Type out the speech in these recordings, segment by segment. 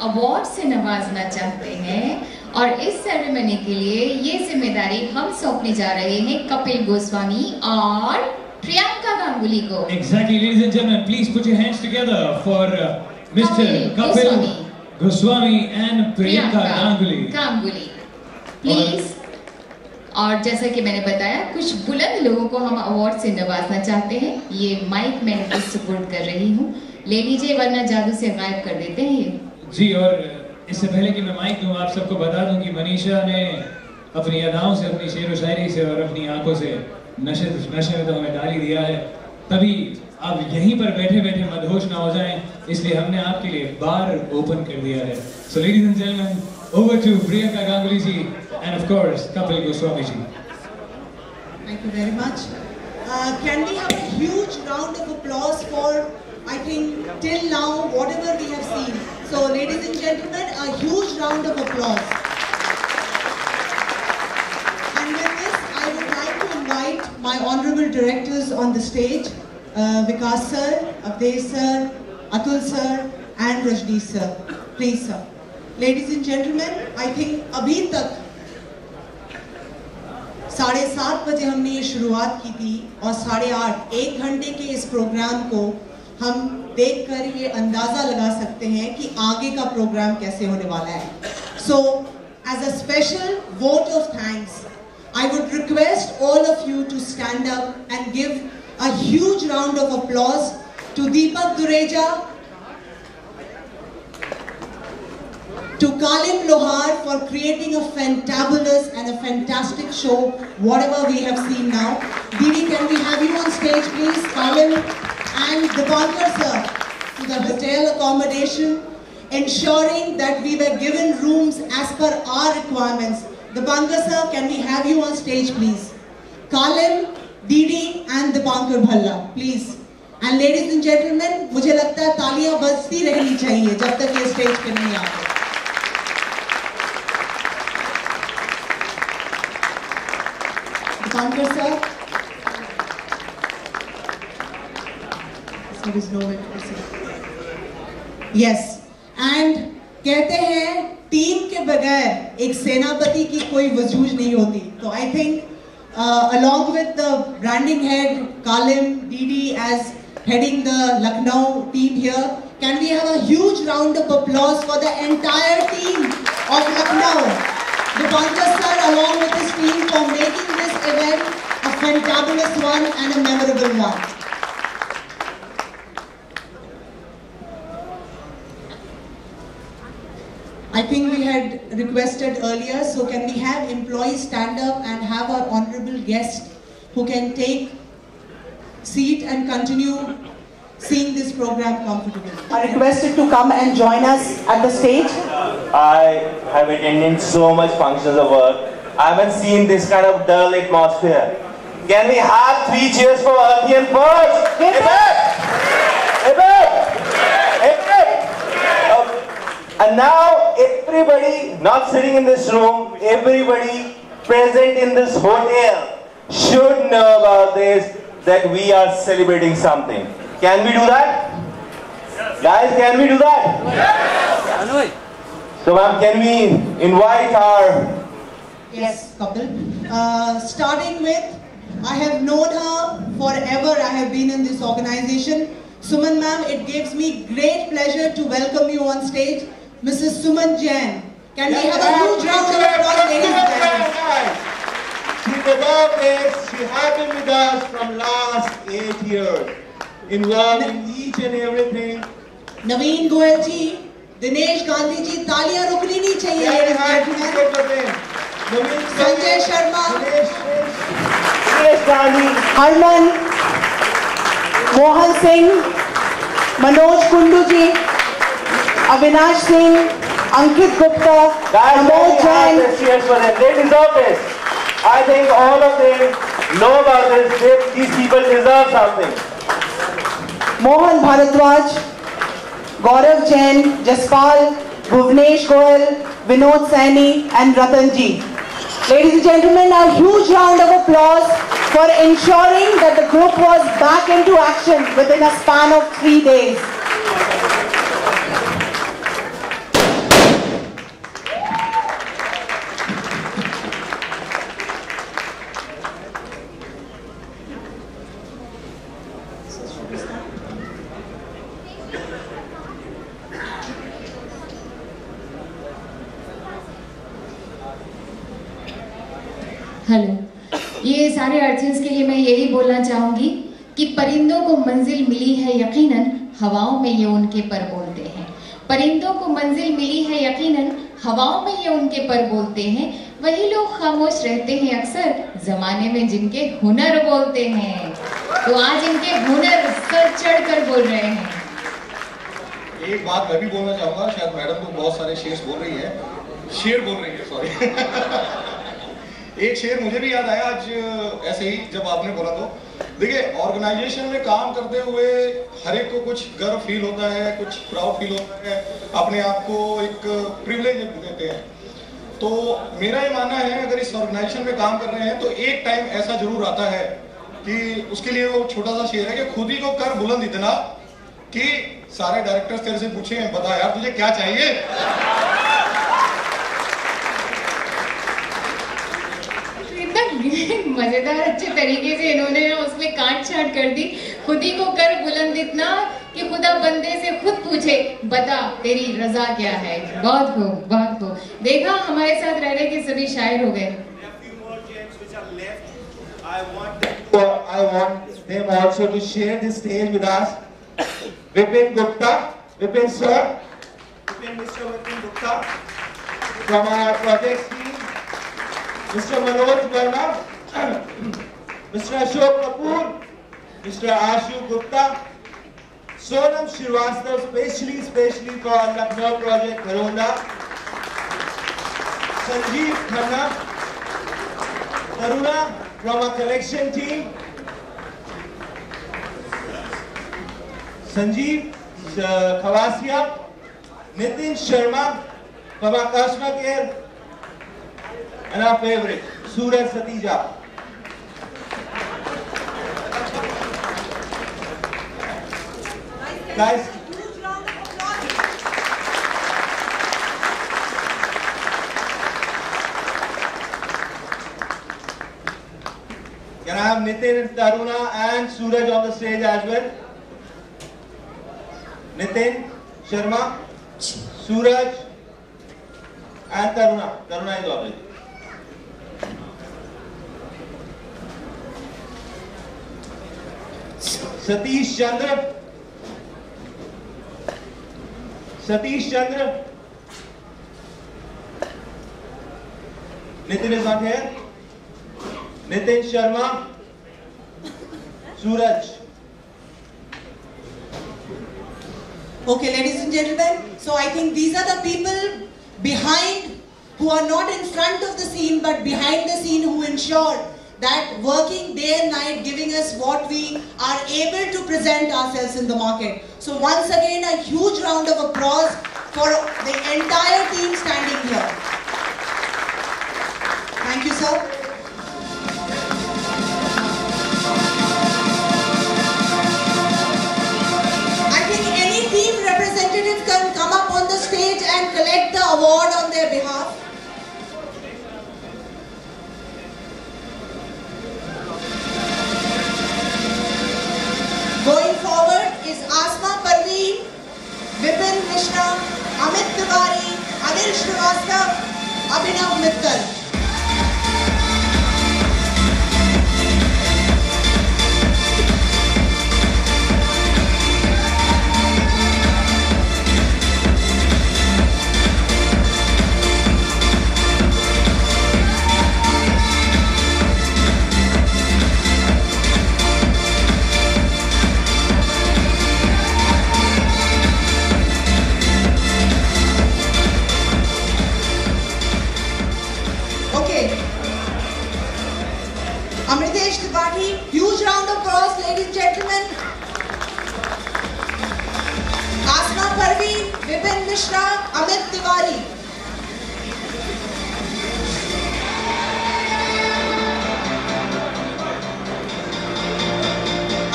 Award से नवाजना चाहते हैं और इस सेरेमनी के लिए ये जिम्मेदारी हम सौंपने जा रहे हैं कपिल गोस्वामी और प्रियंका गांगुली को। Exactly, ladies and gentlemen, please put your hands together for Mr. Kapil Goswami and Priyanka Ganguly. Please. और जैसा कि मैंने बताया, कुछ बुलंद लोगों को हम अवार्ड से नवाजना चाहते हैं। ये माइक मैं इनको सपोर्ट कर रही हूँ, ले लीजिए वरना जादू से गायब कर देते हैं ये। जी, और इससे पहले कि मैं माइक दूं, आप सबको बता दूं कि मनीषा ने अपनी अदाओं से, अपनी शेर व शायरी से और अपनी आंखों से नशे में तो हमें डाल ही दिया है। तभी आप यहीं पर बैठे बैठे मदहोश ना हो जाएं, इसलिए हमने आपके लिए बार ओपन कर दिया है। So ladies and gentleman, over to Priyanka Ganguly ji and of course Kapil Goswami ji. Thank you very much. Can we have a huge round of applause for, I think, till now, whatever we have seen. So ladies and gentlemen, a huge round of applause. And with this, I would like to invite my honorable directors on the stage, Vikas sir, Avdesh sir, Atul sir and Rajneesh sir. Please sir. Ladies and gentlemen, I think अभी तक 7:30 बजे हमने ये शुरुआत की थी और 8:30 1 घंटे के इस प्रोग्राम को हम देखकर ये अंदाज़ा लगा सकते हैं कि आगे का प्रोग्राम कैसे होने वाला है। So, as a special vote of thanks, I would request all of you to stand up and give a huge round of applause to Deepak Dureja, to Kalim Lohar for creating a fantabulous and a fantastic show, whatever we have seen now. Didi, can we have you on stage please? Kalim and Dipankar sir, to the hotel accommodation, ensuring that we were given rooms as per our requirements. Dipankar sir, can we have you on stage please? Kalim, Didi and Dipankar Bhalla, please. And ladies and gentlemen, मुझे लगता है तालियां बजती रहनी चाहिए जब तक ये स्टेज पे नहीं आते। Dipankar sir, there is no way to say. Yes, and कहते हैं टीम के बगैर एक सेनापति की कोई वजूद नहीं होती। तो I think along with the branding head Kalim, Didi as heading the Lucknow team here, can we have a huge round of applause for the entire team of Lucknow? Dipankar sir along with his team for making this event a fantabulous one and a memorable one. I think we had requested earlier, so can we have employees stand up and have our honorable guest who can take seat and continue seeing this program comfortably. Are requested to come and join us at the stage. I have attended so much functions of work. I haven't seen this kind of dull atmosphere. Can we have 3 cheers for Earthian first? And now everybody not sitting in this room, everybody present in this hotel should know about this, that we are celebrating something. Can we do that? Yes. Guys, can we do that? Yes. So ma'am, can we invite our... Yes, Kapil. Starting with, I have known her forever. I have been in this organization. Suman ma'am, it gives me great pleasure to welcome you on stage. Mrs. Suman Jain. Can we have a huge round of applause, ladies and gentlemen? She has been with us from last 8 years. Involved in each and everything. Naveen Goyal ji, Dinesh Gandhi ji, तालियां रुकनी नहीं चाहिए ladies and gentlemen. Sanjay Sharma, Dinesh Gandhi, Harman, Mohan Singh, Manoj Kundu ji, Avinash Singh, Ankit Gupta, Pramod Jain. Cheers for them. They deserve this. I think all of them know about this. These people deserve something. Mohan Bharadwaj, Gaurav Jain, Jaspal, Bhuvnesh Goyal, Vinod Saini and Ratan ji. Ladies and gentlemen, a huge round of applause for ensuring that the group was back into action within a span of 3 days. Hello, ये सारे अर्थियंस के लिए मैं यही बोलना चाहूँगी कि परिंदों को मंजिल मिली है यकीनन, हवाओं में ये उनके पर बोलते हैं। परिंदों को मंजिल मिली है यकीनन, हवाओं में ये उनके पर बोलते हैं। वही लोग खामोश रहते हैं अक्सर, जमाने में जिनके हुनर बोलते हैं। तो आज इनके हुनर सर चढ़ कर बोल रहे हैं। एक बात मैं भी बोलना चाहूँगा, शायद मैडम तो बहुत सारे शेर बोल रही है, सॉरी एक शेर मुझे भी याद आया आज ऐसे ही जब आपने बोला। तो देखिए, ऑर्गेनाइजेशन में काम करते हुए हर एक को कुछ गर्व फील होता है, कुछ प्राउड फील होता है, अपने आप को एक प्रिविलेज देते हैं। तो मेरा ये मानना है, अगर इस ऑर्गेनाइजेशन में काम कर रहे हैं तो एक टाइम ऐसा जरूर आता है कि उसके लिए वो छोटा सा शेर है कि खुद ही को कर बुलंद इतना कि सारे डायरेक्टर्स तेरे से पूछे, बता यार तुझे क्या चाहिए। मजेदार अच्छे तरीके से इन्होंने उसमें काट छाट कर दी। खुद ही को कर बुलंद इतना कि खुदा बंदे से खुद पूछे, बता तेरी रजा क्या है। बहुत खूब, बहुत खूब। देखा, हमारे साथ रह रहे के सभी शायर हो गए। I want them also to share the stage with us. Vipin Gupta, Vipin sir, Mr. Vipin Gupta from our project team, Mr. Manoj Verma, Mr. Ashok Kapoor, Mr. Ashu Gupta, Sonam Srivastava, specially for Lucknow project Garonda, Sanjeev Khanna, Taruna from our collection team, Sanjeev Khawasiya, Nitin Sharma from our customer care, and our favorite, Suraj Satija. Guys, can I have Nitin, Taruna and Suraj on the stage as well? Nitin Sharma, Suraj and Taruna. Taruna is already. Satish Chandra. Nitin is not here. Nitin Sharma. Suraj. Okay, ladies and gentlemen, so I think these are the people behind, who are not in front of the scene but behind the scene, who ensure that working day and night, giving us what we are able to present ourselves in the market. So once again, a huge round of applause for the entire team standing here. Thank you, sir. I think any team representative can come up on the stage and collect the award on their behalf. Going forward is Asma Parveen, Vipin Mishra, Amit Tiwari, Anil Srivastava, Abhinav Mittal. Amritesh Tripathi, huge round of applause, ladies and gentlemen. Asma Parveen, Vipin Mishra, Amit Tiwari.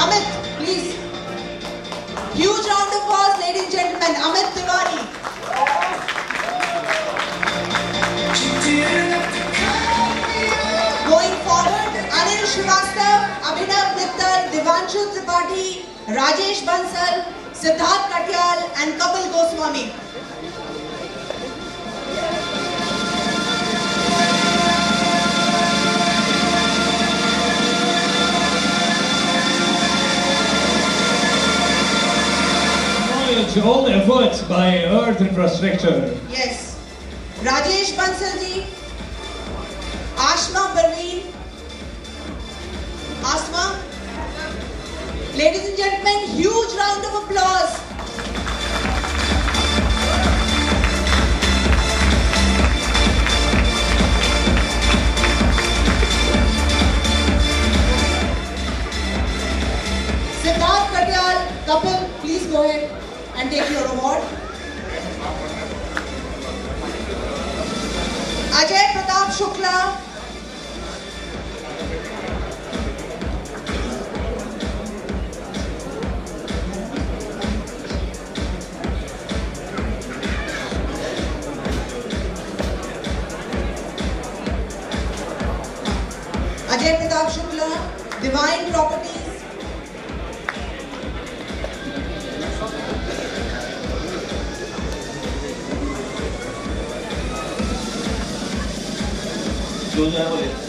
Amit, please. Huge round of applause, ladies and gentlemen. Amit Tiwari. Going forward, Anil Srivastava, Abhinav Mittal, Devanshu Tripathi, Rajesh Bansal, Siddharth Katyal and Kapil Goswami. by Earth Infrastructure. Yes. Rajesh Bansal ji, Ashma Parveen, Asma. Ladies and gentlemen, huge round of applause. Siddharth Katyal, Kapil, please go ahead and take your award. Ajay Pratap Shukla. Ajay Pratap Shukla, Divine Properties.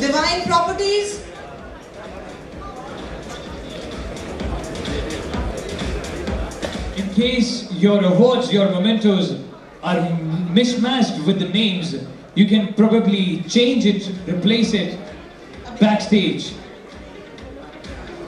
Divine Properties. In case your awards, your mementos are mismatched with the names, you can probably change it, replace it backstage.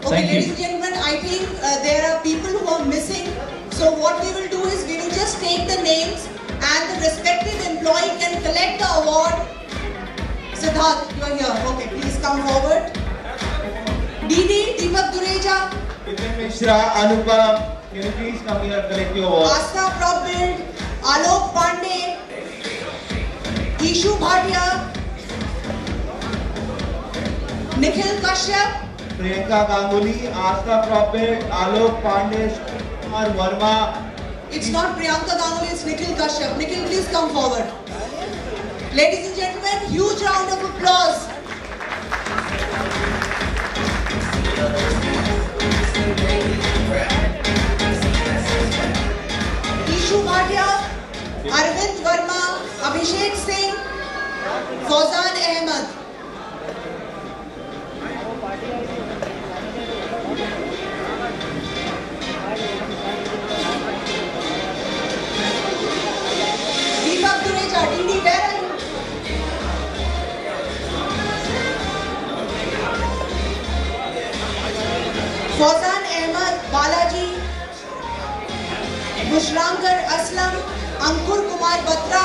Okay, Thank ladies you. and gentlemen, I think there are people who are missing. So what we will do is we will just take the names and the respective employee can collect the award. Siddharth, you are here. Okay, please come forward. Didi, Deepak Dureja, Vipin Mishra, Anupam, can you please come here and collect your award? Asta Propbuild, Alok Pandey, Ishu Bhatia, Nikhil Kashyap, Priyanka Ganguly, Asta Prophet, Alok Pandey, Kumar Verma. it's not Priyanka Ganguly, it's Nikhil Kashyap. Nikhil, please come forward. Ladies and gentlemen, huge round of applause. Ishu Bhatia, Arvind Verma, Abhishek Singh, Fauzan Ahmed. Deepak Dureja, Didi, where are you? Fauzan Ahmed, Balaji, Bushrankar Aslam, Ankur Kumar Batra.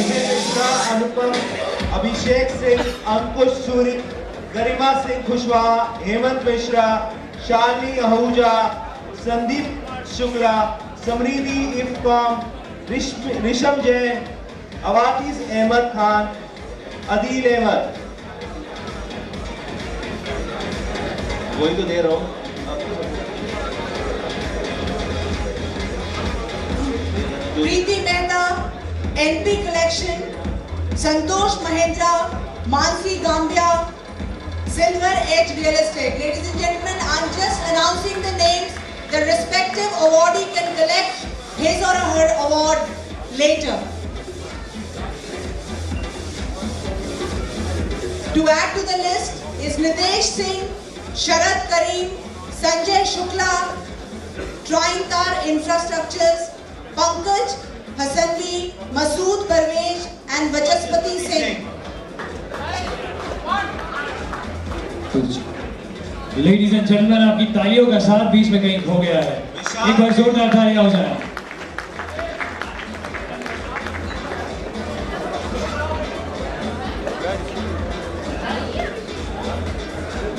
Anupam, Abhishek Singh, Ankush Suri, Garima Singh Kushwaha, Hemant Mishra, Shalini Ahuja, Sandeep Shukla, Samriddhi Ifcom, Risham Jain, Awatis Ahmed Khan, Adil Ahmed. वही तो दे रहा हूँ. Preeti Mehta, NP Collection, Santosh Mahendra, Mansi Gambia, Silver Edge Real Estate. Ladies and gentlemen, I'm just announcing the names. The respective awardee can collect his or her award later. To add to the list is Nitesh Singh, Sharad Karim, Sanjay Shukla, Triantar Infrastructures, Pankaj Hasanvi, Masood Parvez and Vachaspati Singh. Ladies and gentlemen, आपकी तालियों का साथ बीच में कहीं खो गया है. एक बार जोरदार तालियां हो जाए.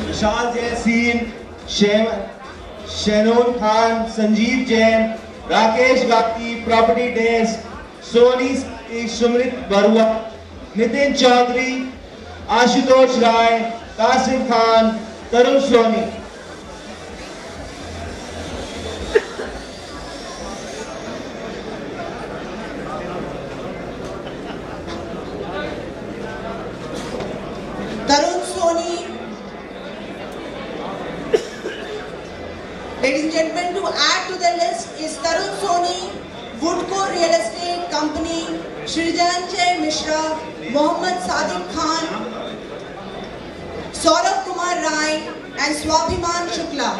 विशाल जैसीन, शेनोन खान, संजीव जैन, राकेश गाती, property desk, Soni सुमृत Barua, Nitin Chaudhary, Ashutosh Rai, Qasim Khan, Tarun Soni. Real Estate Company, Shrijanjay Mishra, Mohammad Sadiq Khan, Saurabh Kumar Rai and Swabhiman Shukla.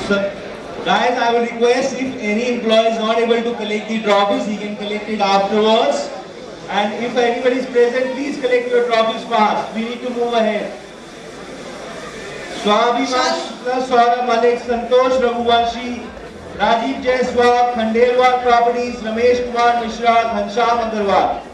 So, guys, I will request if any employee is not able to collect the trophies, he can collect it afterwards. And if anybody is present, please collect your trophies fast. We need to move ahead. Swabhiman Shukla, Saurabh Malik, Santosh Raghuvanshi, Rajiv Jaiswal, Khandelwal Properties, Ramesh Kumar Mishra, Ghansham Agarwal.